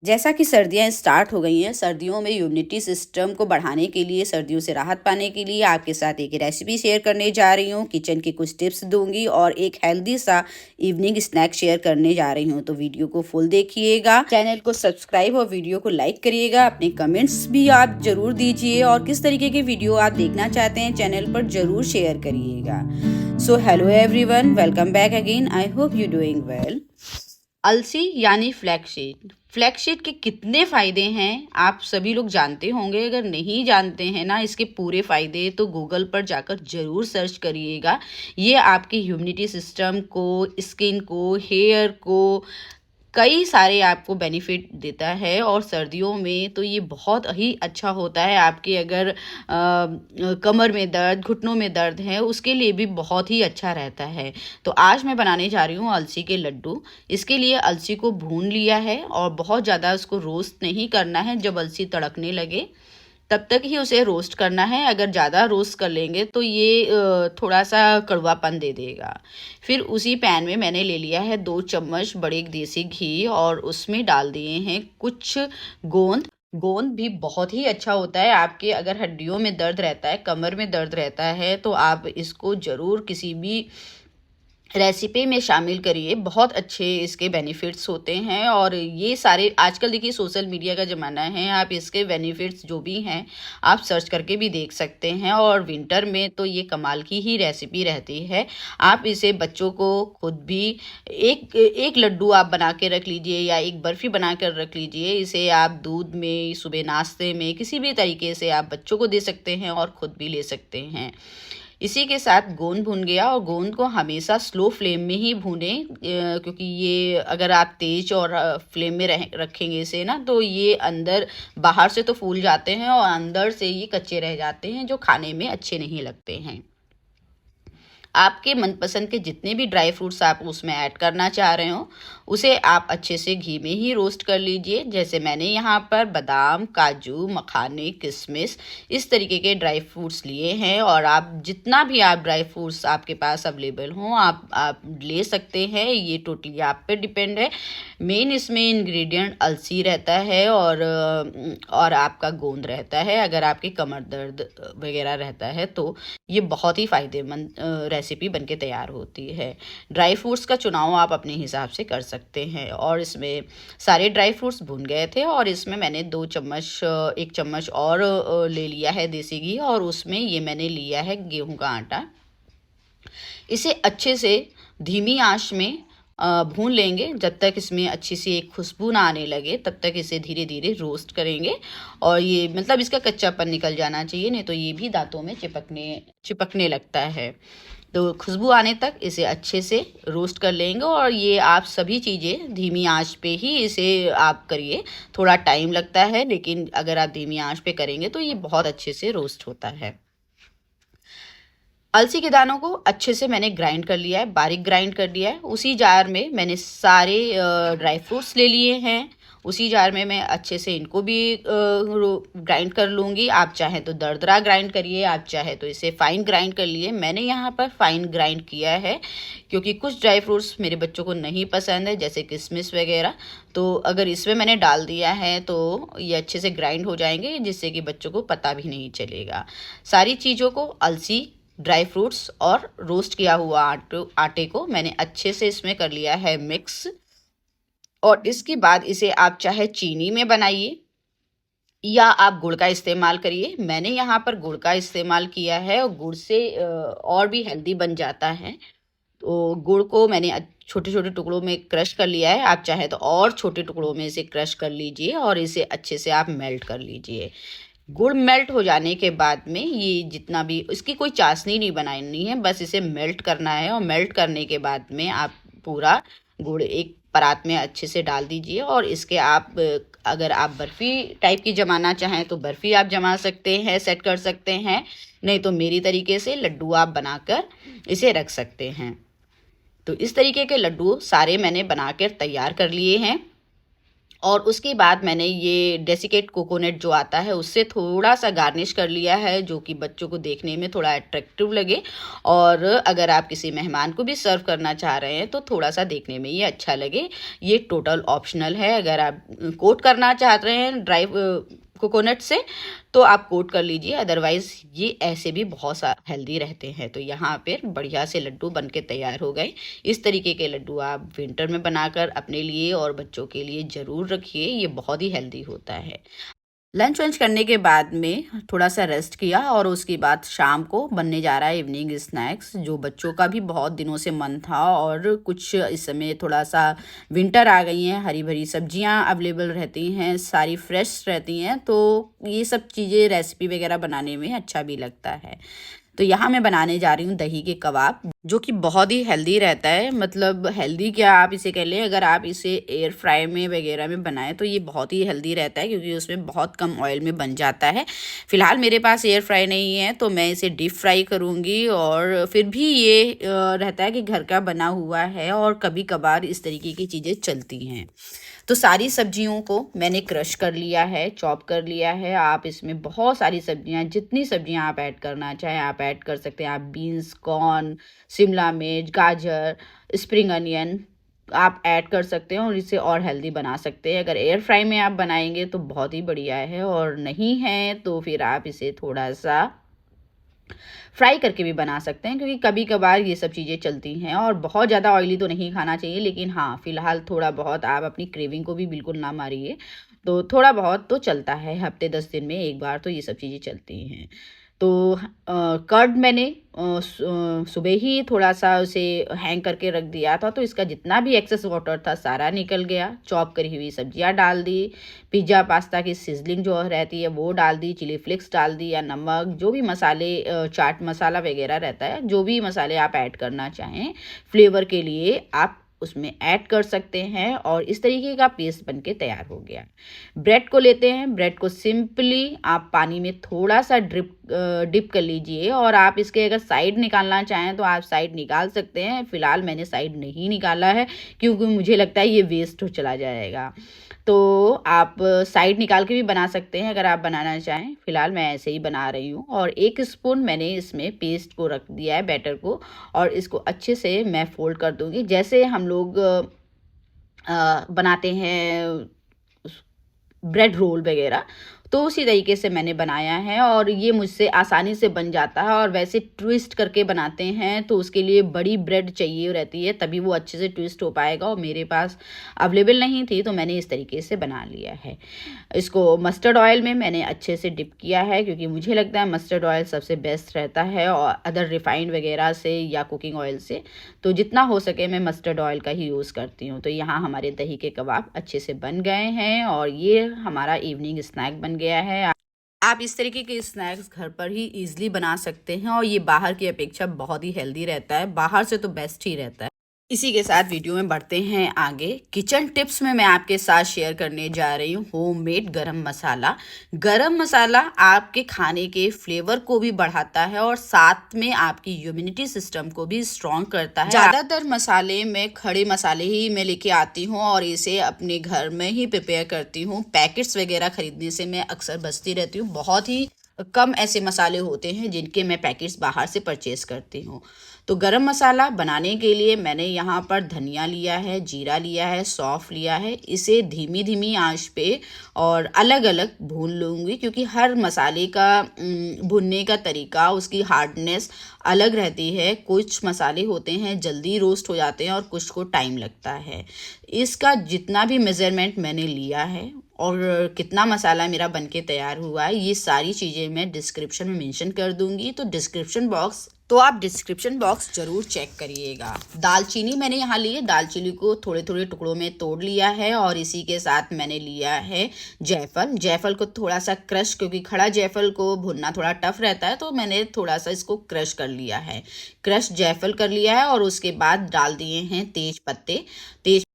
जैसा कि सर्दियाँ स्टार्ट हो गई हैं, सर्दियों में इम्यूनिटी सिस्टम को बढ़ाने के लिए, सर्दियों से राहत पाने के लिए आपके साथ एक रेसिपी शेयर करने जा रही हूँ। किचन की कुछ टिप्स दूँगी और एक हेल्दी सा इवनिंग स्नैक शेयर करने जा रही हूँ। तो वीडियो को फुल देखिएगा, चैनल को सब्सक्राइब और वीडियो को लाइक करिएगा। अपने कमेंट्स भी आप ज़रूर दीजिए और किस तरीके की वीडियो आप देखना चाहते हैं चैनल पर ज़रूर शेयर करिएगा। So hello everyone, welcome back again. I hope you doing well. अलसी यानी फ्लैक्ससीड। फ्लैक्ससीड के कितने फ़ायदे हैं आप सभी लोग जानते होंगे। अगर नहीं जानते हैं ना इसके पूरे फ़ायदे, तो गूगल पर जाकर ज़रूर सर्च करिएगा। ये आपके इम्यूनिटी सिस्टम को, स्किन को, हेयर को कई सारे आपको बेनिफिट देता है। और सर्दियों में तो ये बहुत ही अच्छा होता है। आपके अगर कमर में दर्द, घुटनों में दर्द है, उसके लिए भी बहुत ही अच्छा रहता है। तो आज मैं बनाने जा रही हूँ अलसी के लड्डू। इसके लिए अलसी को भून लिया है और बहुत ज़्यादा उसको रोस्ट नहीं करना है। जब अलसी तड़कने लगे तब तक ही उसे रोस्ट करना है। अगर ज़्यादा रोस्ट कर लेंगे तो ये थोड़ा सा कड़वापन दे देगा। फिर उसी पैन में मैंने ले लिया है 2 चम्मच बड़े देसी घी और उसमें डाल दिए हैं कुछ गोंद। गोंद भी बहुत ही अच्छा होता है। आपके अगर हड्डियों में दर्द रहता है, कमर में दर्द रहता है, तो आप इसको ज़रूर किसी भी रेसिपी में शामिल करिए। बहुत अच्छे इसके बेनिफिट्स होते हैं। और ये सारे आजकल देखिए सोशल मीडिया का ज़माना है, आप इसके बेनिफिट्स जो भी हैं आप सर्च करके भी देख सकते हैं। और विंटर में तो ये कमाल की ही रेसिपी रहती है। आप इसे बच्चों को खुद भी एक एक लड्डू आप बना के रख लीजिए या एक बर्फ़ी बना कर रख लीजिए। इसे आप दूध में, सुबह नाश्ते में, किसी भी तरीके से आप बच्चों को दे सकते हैं और ख़ुद भी ले सकते हैं। इसी के साथ गोंद भुन गया। और गोंद को हमेशा स्लो फ्लेम में ही भूनें, क्योंकि ये अगर आप तेज और फ्लेम में रखेंगे इसे ना, तो ये अंदर बाहर से तो फूल जाते हैं और अंदर से ये कच्चे रह जाते हैं, जो खाने में अच्छे नहीं लगते हैं। आपके मनपसंद के जितने भी ड्राई फ्रूट्स आप उसमें ऐड करना चाह रहे हो, उसे आप अच्छे से घी में ही रोस्ट कर लीजिए। जैसे मैंने यहाँ पर बादाम, काजू, मखाने, किशमिश इस तरीके के ड्राई फ्रूट्स लिए हैं। और आप जितना भी आप ड्राई फ्रूट्स आपके पास अवेलेबल हों आप ले सकते हैं। ये टोटली आप पे डिपेंड है। मेन इसमें इंग्रेडिएंट अलसी रहता है और आपका गोंद रहता है। अगर आपके कमर दर्द वगैरह रहता है तो ये बहुत ही फ़ायदेमंद रेसिपी बनके तैयार होती है। ड्राई फ्रूट्स का चुनाव आप अपने हिसाब से कर सकते हैं। और इसमें सारे ड्राई फ्रूट्स भुन गए थे और इसमें मैंने 2 चम्मच 1 चम्मच और ले लिया है देसी घी। और उसमें ये मैंने लिया है गेहूं का आटा। इसे अच्छे से धीमी आंच में भून लेंगे। जब तक इसमें अच्छी सी एक खुशबू ना आने लगे तब तक इसे धीरे धीरे रोस्ट करेंगे। और ये मतलब इसका कच्चापन निकल जाना चाहिए, नहीं तो ये भी दांतों में चिपकने लगता है। तो खुशबू आने तक इसे अच्छे से रोस्ट कर लेंगे। और ये आप सभी चीज़ें धीमी आंच पे ही इसे आप करिए। थोड़ा टाइम लगता है, लेकिन अगर आप धीमी आंच पे करेंगे तो ये बहुत अच्छे से रोस्ट होता है। अलसी के दानों को अच्छे से मैंने ग्राइंड कर लिया है, बारीक ग्राइंड कर लिया है। उसी जार में मैंने सारे ड्राई फ्रूट्स ले लिए हैं। उसी जार में मैं अच्छे से इनको भी ग्राइंड कर लूँगी। आप चाहें तो दरदरा ग्राइंड करिए, आप चाहे तो इसे फाइन ग्राइंड कर लिए। मैंने यहाँ पर फाइन ग्राइंड किया है क्योंकि कुछ ड्राई फ्रूट्स मेरे बच्चों को नहीं पसंद है, जैसे किशमिश वगैरह। तो अगर इसमें मैंने डाल दिया है तो ये अच्छे से ग्राइंड हो जाएंगे, जिससे कि बच्चों को पता भी नहीं चलेगा। सारी चीज़ों को, अलसी, ड्राई फ्रूट्स और रोस्ट किया हुआ आटे को मैंने अच्छे से इसमें कर लिया है मिक्स। और इसके बाद इसे आप चाहे चीनी में बनाइए या आप गुड़ का इस्तेमाल करिए। मैंने यहाँ पर गुड़ का इस्तेमाल किया है और गुड़ से और भी हेल्दी बन जाता है। तो गुड़ को मैंने छोटे छोटे टुकड़ों में क्रश कर लिया है। आप चाहे तो और छोटे टुकड़ों में इसे क्रश कर लीजिए और इसे अच्छे से आप मेल्ट कर लीजिए। गुड़ मेल्ट हो जाने के बाद में ये जितना भी, इसकी कोई चाशनी नहीं बनानी है, बस इसे मेल्ट करना है। और मेल्ट करने के बाद में आप पूरा गुड़ एक परात में अच्छे से डाल दीजिए। और इसके आप अगर आप बर्फ़ी टाइप की जमाना चाहें तो बर्फ़ी आप जमा सकते हैं, सेट कर सकते हैं। नहीं तो मेरी तरीके से लड्डू आप बनाकर इसे रख सकते हैं। तो इस तरीके के लड्डू सारे मैंने बनाकर तैयार कर लिए हैं। और उसके बाद मैंने ये डेसिकेट कोकोनट जो आता है उससे थोड़ा सा गार्निश कर लिया है, जो कि बच्चों को देखने में थोड़ा अट्रैक्टिव लगे। और अगर आप किसी मेहमान को भी सर्व करना चाह रहे हैं तो थोड़ा सा देखने में ये अच्छा लगे। ये टोटल ऑप्शनल है। अगर आप कोट करना चाह रहे हैं ड्राई कोकोनट से तो आप कोट कर लीजिए, अदरवाइज़ ये ऐसे भी बहुत हेल्दी रहते हैं। तो यहाँ पे बढ़िया से लड्डू बन के तैयार हो गए। इस तरीके के लड्डू आप विंटर में बनाकर अपने लिए और बच्चों के लिए ज़रूर रखिए, ये बहुत ही हेल्दी होता है। लंच वंच करने के बाद में थोड़ा सा रेस्ट किया और उसके बाद शाम को बनने जा रहा है इवनिंग स्नैक्स, जो बच्चों का भी बहुत दिनों से मन था। और कुछ इस समय थोड़ा सा विंटर आ गई हैं, हरी भरी सब्जियां अवेलेबल रहती हैं, सारी फ्रेश रहती हैं, तो ये सब चीज़ें रेसिपी वगैरह बनाने में अच्छा भी लगता है। तो यहाँ मैं बनाने जा रही हूँ दही के कबाब, जो कि बहुत ही हेल्दी रहता है। मतलब हेल्दी क्या आप इसे कह लें, अगर आप इसे एयर फ्राई में वगैरह में बनाएं तो ये बहुत ही हेल्दी रहता है, क्योंकि उसमें बहुत कम ऑयल में बन जाता है। फ़िलहाल मेरे पास एयर फ्राई नहीं है तो मैं इसे डीप फ्राई करूँगी। और फिर भी ये रहता है कि घर का बना हुआ है और कभी कभार इस तरीके की चीज़ें चलती हैं। तो सारी सब्जियों को मैंने क्रश कर लिया है, चॉप कर लिया है। आप इसमें बहुत सारी सब्जियां, जितनी सब्जियां आप ऐड करना चाहें आप ऐड कर सकते हैं। आप बीन्स, कॉर्न, शिमला मिर्च, गाजर, स्प्रिंग अनियन आप ऐड कर सकते हैं और इसे और हेल्दी बना सकते हैं। अगर एयर फ्राई में आप बनाएंगे तो बहुत ही बढ़िया है, और नहीं है तो फिर आप इसे थोड़ा सा फ्राई करके भी बना सकते हैं, क्योंकि कभी कभार ये सब चीज़ें चलती हैं। और बहुत ज़्यादा ऑयली तो नहीं खाना चाहिए, लेकिन हाँ फ़िलहाल थोड़ा बहुत आप अपनी क्रेविंग को भी बिल्कुल ना मारिए। तो थोड़ा बहुत तो चलता है, हफ्ते 10 दिन में एक बार तो ये सब चीज़ें चलती हैं। तो कर्ड मैंने सुबह ही थोड़ा सा उसे हैंग करके रख दिया था, तो इसका जितना भी एक्सेस वाटर था सारा निकल गया। चॉप करी हुई सब्जियां डाल दी, पिज़्ज़ा पास्ता की सिजलिंग जो रहती है वो डाल दी, चिली फ्लेक्स डाल दी या नमक, जो भी मसाले चाट मसाला वगैरह रहता है, जो भी मसाले आप ऐड करना चाहें फ्लेवर के लिए आप उसमें ऐड कर सकते हैं। और इस तरीके का पेस्ट बनके तैयार हो गया। ब्रेड को लेते हैं, ब्रेड को सिंपली आप पानी में थोड़ा सा डिप कर लीजिए। और आप इसके अगर साइड निकालना चाहें तो आप साइड निकाल सकते हैं। फ़िलहाल मैंने साइड नहीं निकाला है, क्योंकि मुझे लगता है ये वेस्ट हो चला जाएगा। तो आप साइड निकाल के भी बना सकते हैं अगर आप बनाना चाहें। फ़िलहाल मैं ऐसे ही बना रही हूँ। और 1 स्पून मैंने इसमें पेस्ट को रख दिया है, बैटर को, और इसको अच्छे से मैं फ़ोल्ड कर दूँगी, जैसे हम लोग बनाते हैं ब्रेड रोल वगैरह। तो उसी तरीके से मैंने बनाया है और ये मुझसे आसानी से बन जाता है। और वैसे ट्विस्ट करके बनाते हैं तो उसके लिए बड़ी ब्रेड चाहिए रहती है, तभी वो अच्छे से ट्विस्ट हो पाएगा, और मेरे पास अवेलेबल नहीं थी तो मैंने इस तरीके से बना लिया है। इसको मस्टर्ड ऑयल में मैंने अच्छे से डिप किया है, क्योंकि मुझे लगता है मस्टर्ड ऑयल सबसे बेस्ट रहता है और अदर रिफाइंड वगैरह से या कुकिंग ऑयल से। तो जितना हो सके मैं मस्टर्ड ऑयल का ही यूज़ करती हूँ। तो यहाँ हमारे दही के कबाब अच्छे से बन गए हैं और ये हमारा इवनिंग स्नैक बन गया है। आप इस तरीके के स्नैक्स घर पर ही ईजिली बना सकते हैं, और ये बाहर की अपेक्षा बहुत ही हेल्दी रहता है, बाहर से तो बेस्ट ही रहता है। इसी के साथ वीडियो में बढ़ते हैं आगे। किचन टिप्स में मैं आपके साथ शेयर करने जा रही हूँ होममेड गरम मसाला। गरम मसाला आपके खाने के फ्लेवर को भी बढ़ाता है और साथ में आपकी इम्यूनिटी सिस्टम को भी स्ट्रॉन्ग करता है। ज़्यादातर मसाले मैं खड़े मसाले ही मैं लेके आती हूँ और इसे अपने घर में ही प्रिपेयर करती हूँ। पैकेट्स वगैरह खरीदने से मैं अक्सर बचती रहती हूँ। बहुत ही कम ऐसे मसाले होते हैं जिनके मैं पैकेट्स बाहर से परचेज़ करती हूँ। तो गरम मसाला बनाने के लिए मैंने यहाँ पर धनिया लिया है, जीरा लिया है, सौंफ लिया है। इसे धीमी धीमी आंच पे और अलग अलग भून लूँगी, क्योंकि हर मसाले का भूनने का तरीका, उसकी हार्डनेस अलग रहती है। कुछ मसाले होते हैं जल्दी रोस्ट हो जाते हैं और कुछ को टाइम लगता है। इसका जितना भी मेज़रमेंट मैंने लिया है और कितना मसाला मेरा बनके तैयार हुआ है, ये सारी चीज़ें मैं डिस्क्रिप्शन में मेंशन कर दूंगी। तो आप डिस्क्रिप्शन बॉक्स ज़रूर चेक करिएगा। दालचीनी मैंने यहाँ ली है, दालचीनी को थोड़े थोड़े टुकड़ों में तोड़ लिया है। और इसी के साथ मैंने लिया है जायफल। जायफल को थोड़ा सा क्रश, क्योंकि खड़ा जायफल को भुनना थोड़ा टफ रहता है, तो मैंने थोड़ा सा इसको क्रश कर लिया है। क्रश जायफल कर लिया है और उसके बाद डाल दिए हैं तेज पत्ते।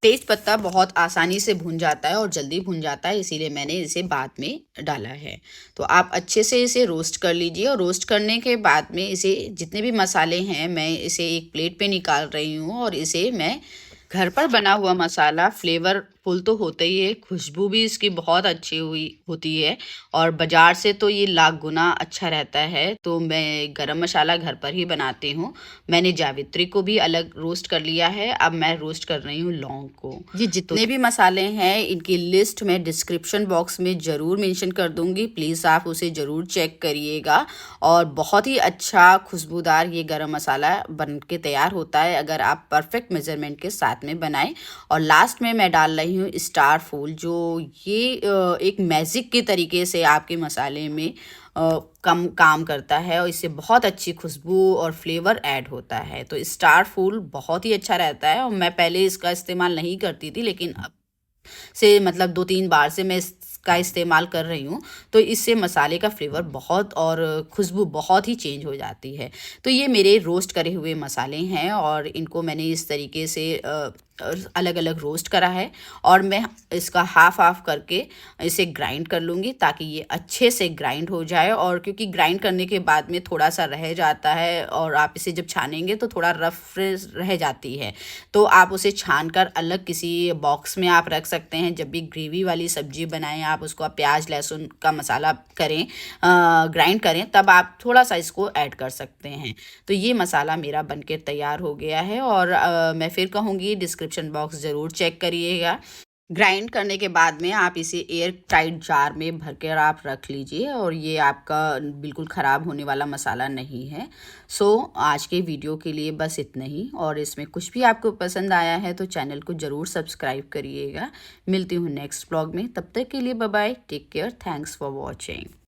तेज पत्ता बहुत आसानी से भुन जाता है और जल्दी भुन जाता है, इसीलिए मैंने इसे बाद में डाला है। तो आप अच्छे से इसे रोस्ट कर लीजिए, और रोस्ट करने के बाद में इसे जितने भी मसाले हैं मैं इसे एक प्लेट पे निकाल रही हूँ। और इसे मैं घर पर बना हुआ मसाला फ्लेवर फुल तो होता ही है, खुशबू भी इसकी बहुत अच्छी होती है और बाज़ार से तो ये लाख गुना अच्छा रहता है। तो मैं गरम मसाला घर पर ही बनाती हूँ। मैंने जावित्री को भी अलग रोस्ट कर लिया है, अब मैं रोस्ट कर रही हूँ लौंग को। ये जितने भी मसाले हैं इनकी लिस्ट मैं डिस्क्रिप्शन बॉक्स में ज़रूर मेंशन कर दूँगी, प्लीज़ आप उसे ज़रूर चेक करिएगा। और बहुत ही अच्छा खुशबूदार ये गरम मसाला बन के तैयार होता है अगर आप परफेक्ट मेज़रमेंट के साथ में बनाएं। और लास्ट में मैं डाल रही हूँ स्टार फूल, जो ये एक मैजिक के तरीके से आपके मसाले में कम काम करता है और इससे बहुत अच्छी खुशबू और फ्लेवर ऐड होता है। तो स्टार फूल बहुत ही अच्छा रहता है और मैं पहले इसका इस्तेमाल नहीं करती थी, लेकिन अब से मतलब 2-3 बार से मैं इसका इस्तेमाल कर रही हूँ, तो इससे मसाले का फ्लेवर बहुत और खुशबू बहुत ही चेंज हो जाती है। तो ये मेरे रोस्ट करे हुए मसाले हैं और इनको मैंने इस तरीके से अलग अलग रोस्ट करा है और मैं इसका हाफ हाफ करके इसे ग्राइंड कर लूँगी ताकि ये अच्छे से ग्राइंड हो जाए। और क्योंकि ग्राइंड करने के बाद में थोड़ा सा रह जाता है और आप इसे जब छानेंगे तो थोड़ा रफ रह जाती है, तो आप उसे छान कर अलग किसी बॉक्स में आप रख सकते हैं। जब भी ग्रेवी वाली सब्जी बनाएं आप उसको प्याज लहसुन का मसाला करें, ग्राइंड करें, तब आप थोड़ा सा इसको ऐड कर सकते हैं। तो ये मसाला मेरा बनके तैयार हो गया है और मैं फिर कहूँगी डिस्क्रिप्शन बॉक्स ज़रूर चेक करिएगा। ग्राइंड करने के बाद में आप इसे एयर टाइट जार में भर कर आप रख लीजिए और ये आपका बिल्कुल ख़राब होने वाला मसाला नहीं है। सो आज के वीडियो के लिए बस इतना ही, और इसमें कुछ भी आपको पसंद आया है तो चैनल को ज़रूर सब्सक्राइब करिएगा। मिलती हूँ नेक्स्ट ब्लॉग में, तब तक के लिए bye bye, take care, thanks for watching.